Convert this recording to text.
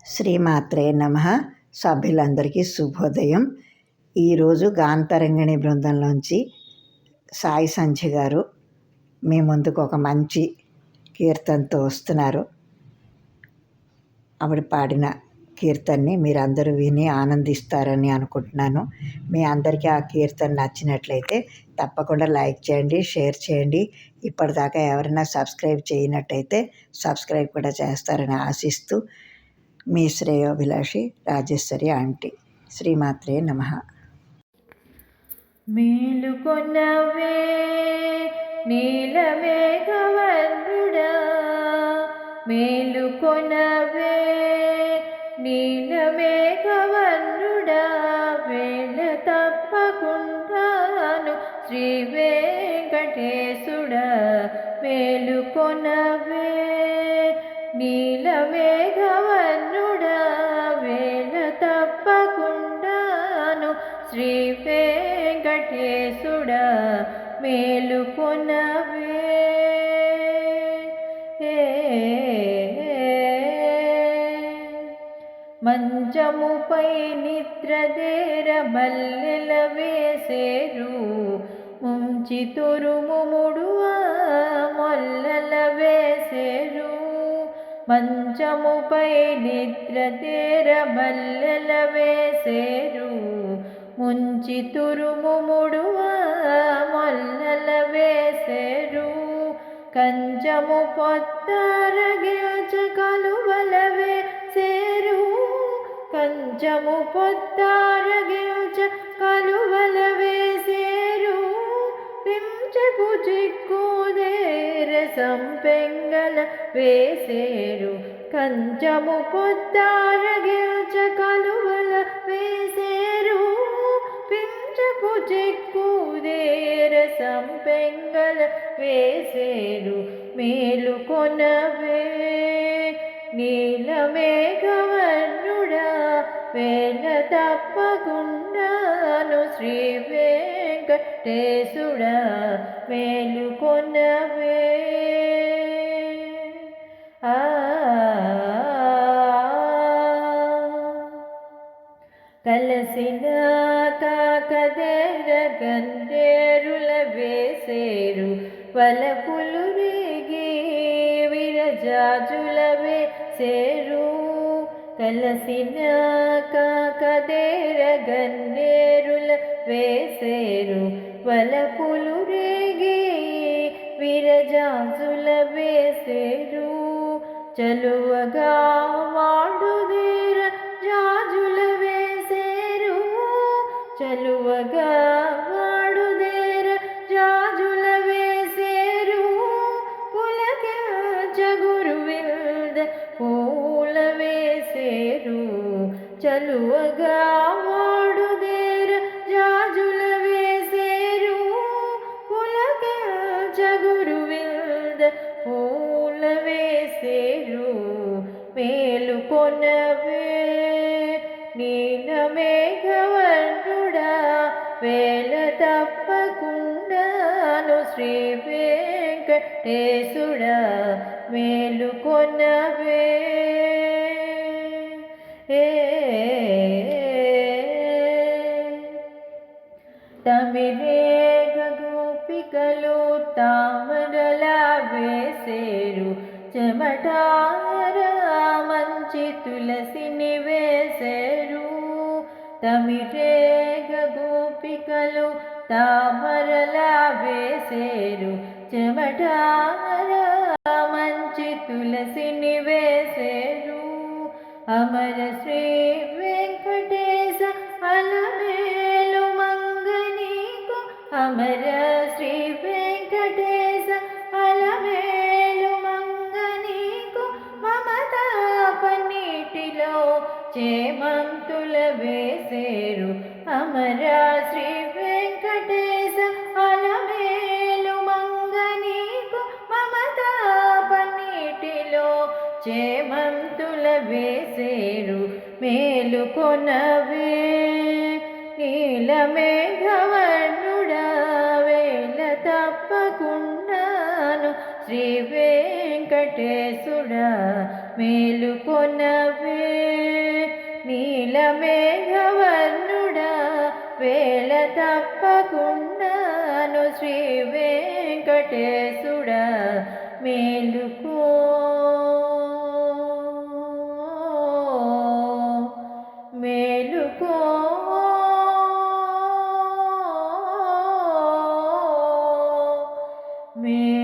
శ్రీమాత్రే నమః. సభ్యులందరికీ శుభోదయం. ఈరోజు గాంతరంగిణి బృందంలోంచి సాయి సంధ్య గారు మీ ముందుకు ఒక మంచి కీర్తనతో వస్తున్నారు. ఆవిడ పాడిన కీర్తనని మీరందరూ విని ఆనందిస్తారని అనుకుంటున్నాను. మీ అందరికీ ఆ కీర్తన నచ్చినట్లయితే తప్పకుండా లైక్ చేయండి, షేర్ చేయండి. ఇప్పటిదాకా ఎవరైనా సబ్స్క్రైబ్ చేయనట్టయితే సబ్స్క్రైబ్ కూడా చేస్తారని ఆశిస్తూ మీ శ్రేయోభిలాషి రాజేశ్వరి ఆంటీ. శ్రీమాత్రే నమః. మేలుకొన్నవే నీలమేఘవర్ణుడా, మేలుకొనవే నీలమేఘవర్ణుడా, వేళ తప్పకుండాను శ్రీ వెంకటేశుడా, మేలుకొనవే నీలమేఘవర్ణుడా, వేళ తప్పకుండాను శ్రీ వెంకటేశుడా, మేలుకొనవే. మంచముపై నిద్రదేర మల్లెల వేసేరు, ముంచి తురుముముడు మొల్లల వేసేరు. మంచముపై నిద్రదేర మల్లెల వేసేరు, ముంచి తురుముముడు మొల్లల వేసేరు. కంచము పొత్తారగిల్చ కలువల వేసేరు, కంచము పొత్తారగిల్చ కలువల వేసేరు. పింఛపు చిక్కుదేర సంపెంగల వేసేరు, కంచము పొత్తారగిల్చ కలువల వేసేరు. పింఛపు చిక్కుదేర సంపెంగల వేసేరు, మేలుకొనవే నీలమేఘవర్ణుడా, వేళ తప్పకుండాను శ్రీ వెంకటేశుడా, మేలుకొనవే. కలసిన కాకదేర గండేరుల వేసేరు, వలపులు రేగి విరజాజుల వేసేరు. కలసిన కాకదేర గన్నేరుల వేసేరు, వలపులు రేగి విరజాజుల వేసేరు. చలువగా వాడుదేర జాజుల వేసేరు, చలువగా వాడుదేర జాజుల వేసేరు. పులకించ గురువింద పూల వేసేరు, చలువగా వాడుదేర జాజుల వేసేరు. పులకించ గురువింద పూల వేసేరు, మేలుకొనవే నీలమేఘవర్ణుడా, వేళ తప్పకుండాను శ్రీ వెంకటేశుడా, మేలుకొనవే. తమిరేగ గోపికలు తామరల వేసేరు, చెమటార మంచి తులసిని వేసేరు. తమిరేగ గోపికలు తామరల వేసేరు, చెమటార మంచి తులసిని వేసేరు. అమర శ్రీ వెంకటేశ అలమేలు మంగనీకు, అమర శ్రీ వెంకటేశ అలమేలు మంగనీకు. మమతాపనీటిలో చేమంతుల వేసేరు, అమర శ్రీ వెంకటేశ అలమేలు మంగనీకు. మమతాపనీటిలో చేమంతుల వేసేరు, మేలుకొనవే నీలమేఘవర్ణుడా, వేళ తప్పకుండాను శ్రీ వెంకటేశుడా, మేలుకొనవే. మేఘవర్ణుడా వేళ తప్పకుండాను శ్రీ వెంకటేశుడా మేలుకో మేలుకో మే